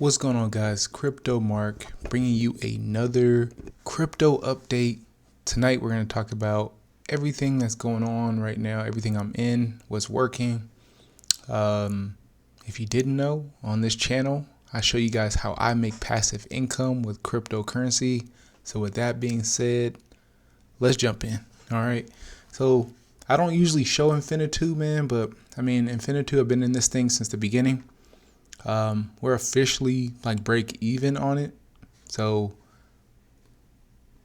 What's going on, guys? Crypto Mark bringing you another crypto update. Tonight we're going to talk about everything that's going on right now, everything I'm in, what's working. If you didn't know, on this channel I show you guys how I make passive income with cryptocurrency. So with that being said, let's jump in. All right, so I don't usually show Infinitew, man, but I mean, Infinitew, I've been in this thing since the beginning. We're officially like break even on it. So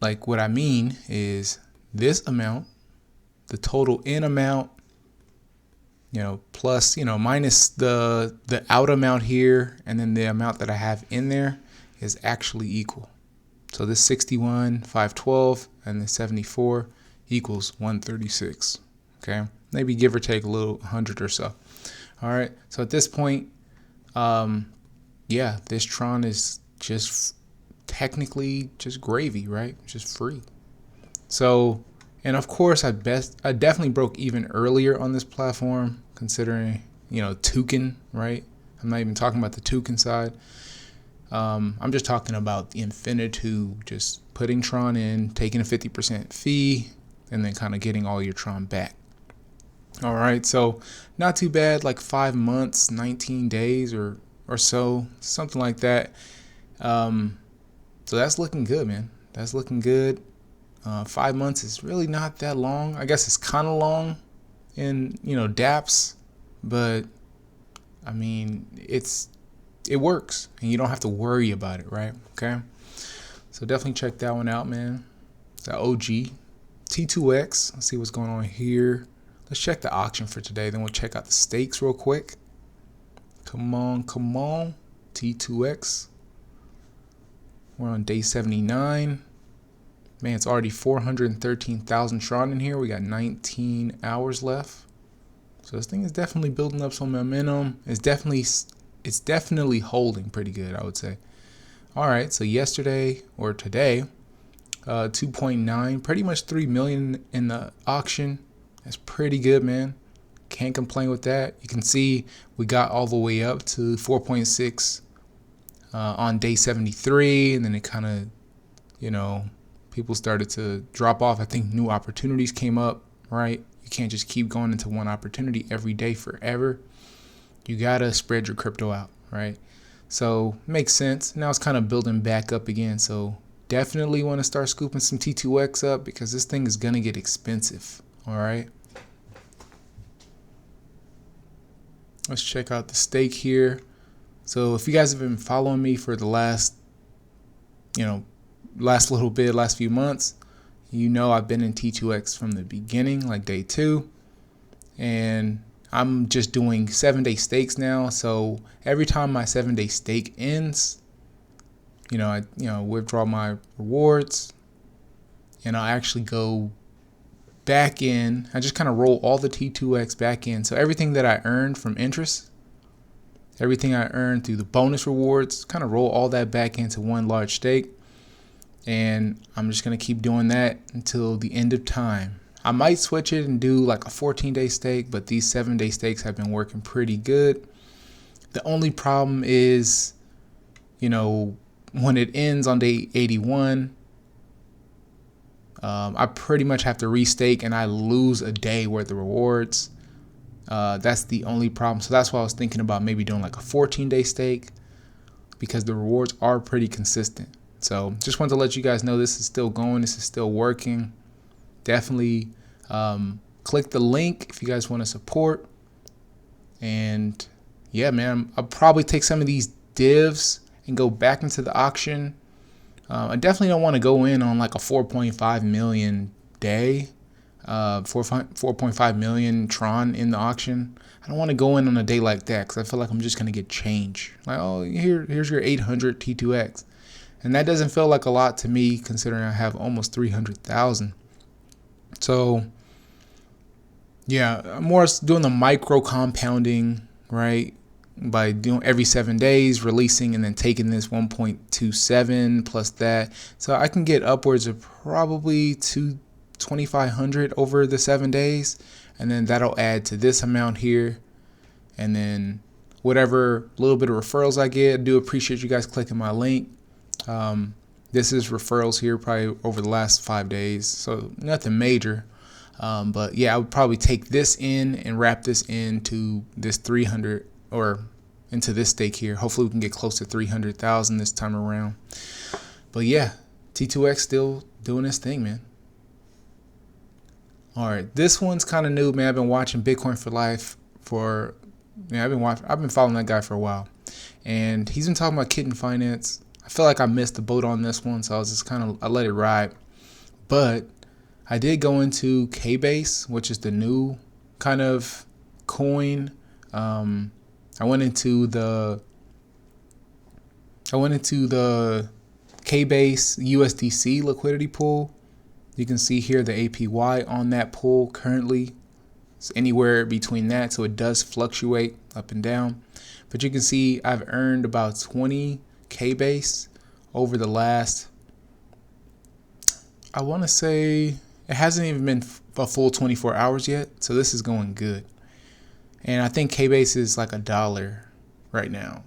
like what I mean is this amount, the total in amount, plus, minus the out amount here, and then the amount that I have in there is actually equal. So this 61, 512 and the 74 equals 136. Okay. Maybe give or take a little 100 or so. All right. So at this point, this Tron is just technically just gravy, right? Just free. So, and of course, I definitely broke even earlier on this platform, considering, Toucan, right? I'm not even talking about the Toucan side. I'm just talking about the Infinitew, just putting Tron in, taking a 50% fee, and then kind of getting all your Tron back. All right, so not too bad, like 5 months, 19 days or so, something like that. So that's looking good, man. That's looking good. 5 months is really not that long. I guess it's kind of long in, dApps, but I mean, it works and you don't have to worry about it, right? Okay. So definitely check that one out, man. The OG T2X. Let's see what's going on here. Let's check the auction for today. Then we'll check out the stakes real quick. Come on. T2X. We're on day 79. Man, it's already 413,000 Tron in here. We got 19 hours left. So this thing is definitely building up some momentum. It's definitely holding pretty good, I would say. All right, so yesterday or today, 2.9, pretty much 3 million in the auction. That's pretty good, man. Can't complain with that. You can see we got all the way up to 4.6 on day 73, and then it kind of, people started to drop off. I think new opportunities came up, right? You can't just keep going into one opportunity every day forever. You gotta spread your crypto out, right? So makes sense. Now it's kind of building back up again. So definitely want to start scooping some T2X up because this thing is gonna get expensive. All right. Let's check out the stake here. So if you guys have been following me for the last few months, I've been in T2X from the beginning, like day 2. And I'm just doing 7-day stakes now. So every time my 7-day stake ends, I withdraw my rewards and I'll actually go back in. I just kind of roll all the T2X back in. So everything that I earned from interest, everything I earned through the bonus rewards, kind of roll all that back into one large stake. And I'm just going to keep doing that until the end of time. I might switch it and do like a 14-day stake, but these 7-day stakes have been working pretty good. The only problem is, when it ends on day 81, I pretty much have to restake and I lose a day worth of rewards. That's the only problem. So that's why I was thinking about maybe doing like a 14-day stake because the rewards are pretty consistent. So just wanted to let you guys know this is still going. This is still working. Definitely click the link if you guys want to support. And yeah, man, I'll probably take some of these divs and go back into the auction. I definitely don't want to go in on like a 4.5 million day, 4.5 million Tron in the auction. I don't want to go in on a day like that because I feel like I'm just going to get change. Like, oh, here's your 800 T2X. And that doesn't feel like a lot to me considering I have almost 300,000. So yeah, I'm more doing the micro compounding, right? By doing every 7 days, releasing and then taking this 1.27 plus that. So I can get upwards of probably 2,500 over the 7 days. And then that'll add to this amount here. And then whatever little bit of referrals I get. I do appreciate you guys clicking my link. This is referrals here probably over the last 5 days, so nothing major. But yeah, I would probably take this in and wrap this into this 300 or into this stake here. Hopefully we can get close to 300,000 this time around. But yeah, T2X still doing this thing, man. All right, this one's kind of new, man. I've been watching Bitcoin for Life for, I've been following that guy for a while, and he's been talking about Kitten.Finance. I feel like I missed the boat on this one, so I was just I let it ride. But I did go into Kbase, which is the new kind of coin. I went into the Kbase USDC liquidity pool. You can see here the APY on that pool currently. It's anywhere between that, so it does fluctuate up and down. But you can see I've earned about 20 Kbase over the last, I want to say, it hasn't even been a full 24 hours yet, so this is going good. And I think Kbase is like $1 right now.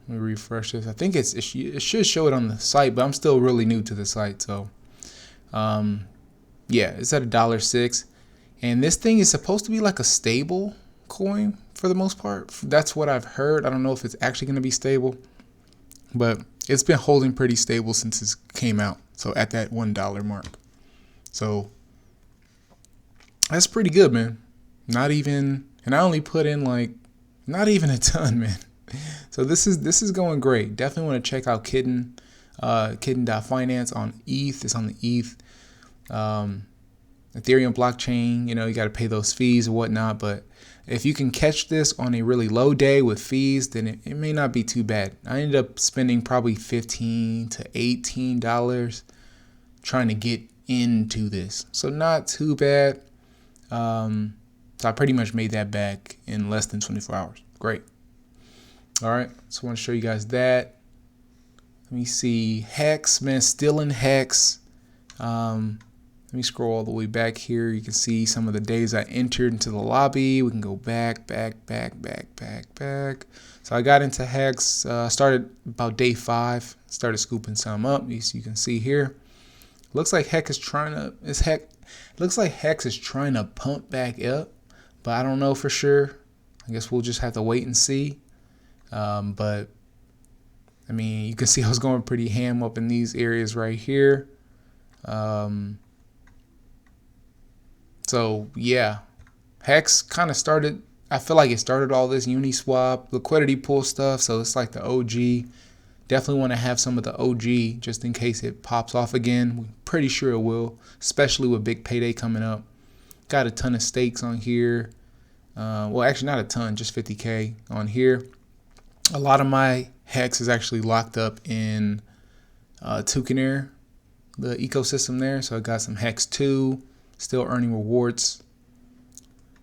Let me refresh this. I think it should show it on the site, but I'm still really new to the site, so yeah, it's at $1.06. And this thing is supposed to be like a stable coin for the most part. That's what I've heard. I don't know if it's actually going to be stable, but it's been holding pretty stable since it came out. So at that $1 mark. So that's pretty good, man. Not even, and I only put in like, not even a ton, man. So this is going great. Definitely want to check out Kitten.Finance on ETH. It's on the ETH. Ethereum blockchain, you got to pay those fees and whatnot, but if you can catch this on a really low day with fees, then it may not be too bad. I ended up spending probably $15 to $18 trying to get into this, so not too bad. So I pretty much made that back in less than 24 hours. Great. All right, so I want to show you guys that. Let me see. Hex, man, still in Hex. Let me scroll all the way back here. You can see some of the days I entered into the lobby. We can go back. So I got into Hex, started about day 5, started scooping some up. As you can see here, looks like Hex is trying to pump back up, but I don't know for sure. I guess we'll just have to wait and see. But I mean, you can see I was going pretty ham up in these areas right here. So yeah, Hex kind of started, I feel like it started all this Uniswap liquidity pool stuff. So it's like the OG. Definitely want to have some of the OG just in case it pops off again. We're pretty sure it will, especially with big payday coming up. Got a ton of stakes on here. Well, actually not a ton, just 50K on here. A lot of my Hex is actually locked up in Tucanair, the ecosystem there. So I got some Hex 2. Still earning rewards,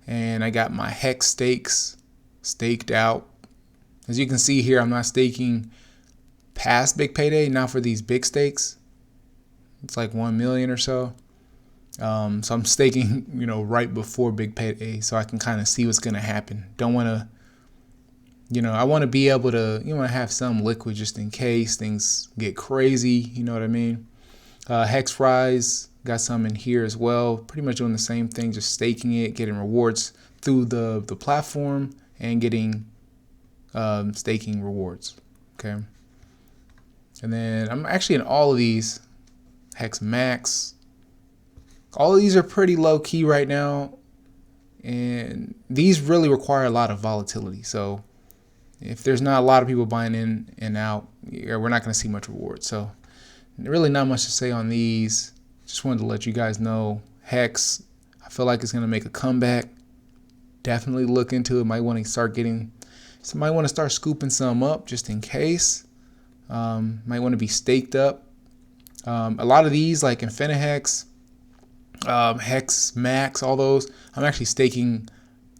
and I got my Hex stakes staked out. As you can see here, I'm not staking past big payday, not for these big stakes. It's like 1 million or so. So I'm staking, right before big payday, so I can kind of see what's gonna happen. Don't want to, I want to be able to, have some liquid just in case things get crazy. You know what I mean? Hex Rise. Got some in here as well. Pretty much doing the same thing, just staking it, getting rewards through the platform, and getting staking rewards. Okay. And then I'm actually in all of these. Hex Max. All of these are pretty low key right now. And these really require a lot of volatility. So if there's not a lot of people buying in and out, we're not going to see much reward. So really not much to say on these. Just wanted to let you guys know, Hex, I feel like it's going to make a comeback. Definitely look into it. Might want to start scooping some up just in case. Might want to be staked up. A lot of these, like Infinitew, Hex Max, all those, I'm actually staking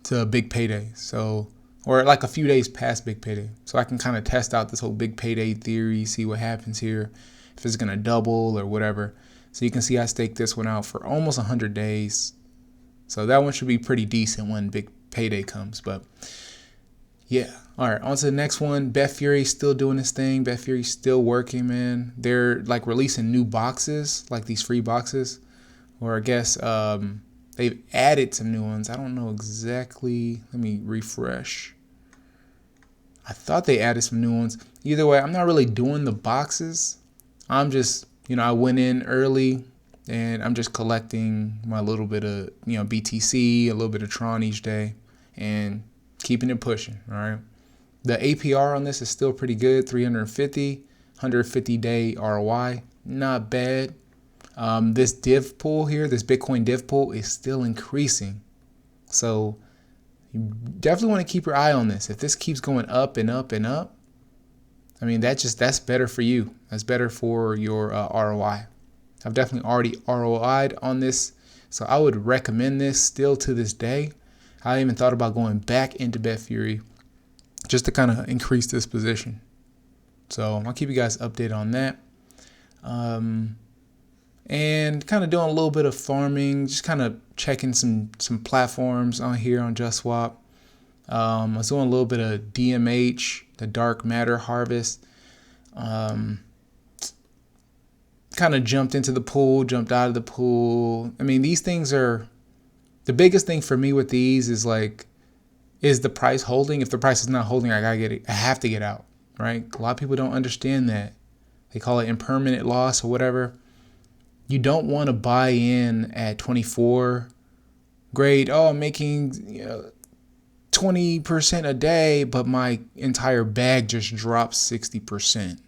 to a big payday. So, or like a few days past big payday. So I can kind of test out this whole big payday theory, see what happens here, if it's going to double or whatever. So you can see I staked this one out for almost 100 days. So that one should be pretty decent when big payday comes. But Yeah. All right. On to the next one. Bet Fury's still doing this thing. Bet Fury's still working, man. They're like releasing new boxes, like these free boxes, or I guess they've added some new ones. I don't know exactly. Let me refresh. I thought they added some new ones. Either way, I'm not really doing the boxes. I'm just, I went in early and I'm just collecting my little bit of, BTC, a little bit of Tron each day and keeping it pushing. All right. The APR on this is still pretty good. 350, 150-day ROI. Not bad. This div pool here, this Bitcoin div pool is still increasing. So you definitely want to keep your eye on this. If this keeps going up and up and up, I mean, that's better for you. That's better for your ROI. I've definitely already ROI'd on this, so I would recommend this still to this day. I even thought about going back into BetFury just to kind of increase this position. So I'll keep you guys updated on that. And kind of doing a little bit of farming, just kind of checking some platforms on here on JustSwap. I was doing a little bit of DMH, the dark matter harvest. Kind of jumped into the pool, jumped out of the pool. I mean, these things are, the biggest thing for me with these is like, is the price holding? If the price is not holding, I have to get out, right? A lot of people don't understand that. They call it impermanent loss or whatever. You don't want to buy in at 24. Great. Oh, I'm making 20% a day, but my entire bag just drops 60%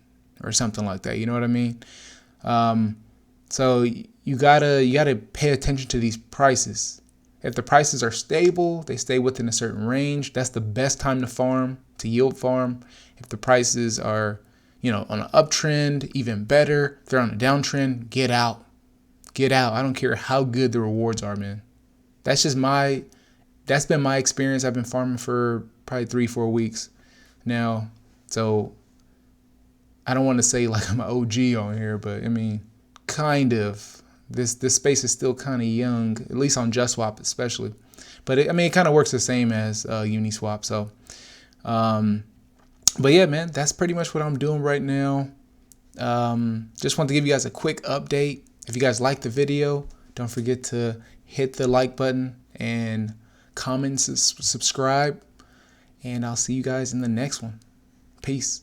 or something like that. You know what I mean? So you gotta pay attention to these prices. If the prices are stable, they stay within a certain range, that's the best time to farm, to yield farm. If the prices are, on an uptrend, even better. If they're on a downtrend, get out. Get out. I don't care how good the rewards are, man. That's been my experience. I've been farming for probably 3-4 weeks now. So I don't want to say like I'm an OG on here, but I mean, kind of. This space is still kind of young, at least on JustSwap especially. But it kind of works the same as Uniswap. So, but yeah, man, that's pretty much what I'm doing right now. Just want to give you guys a quick update. If you guys like the video, don't forget to hit the like button and comment, subscribe, and I'll see you guys in the next one. Peace.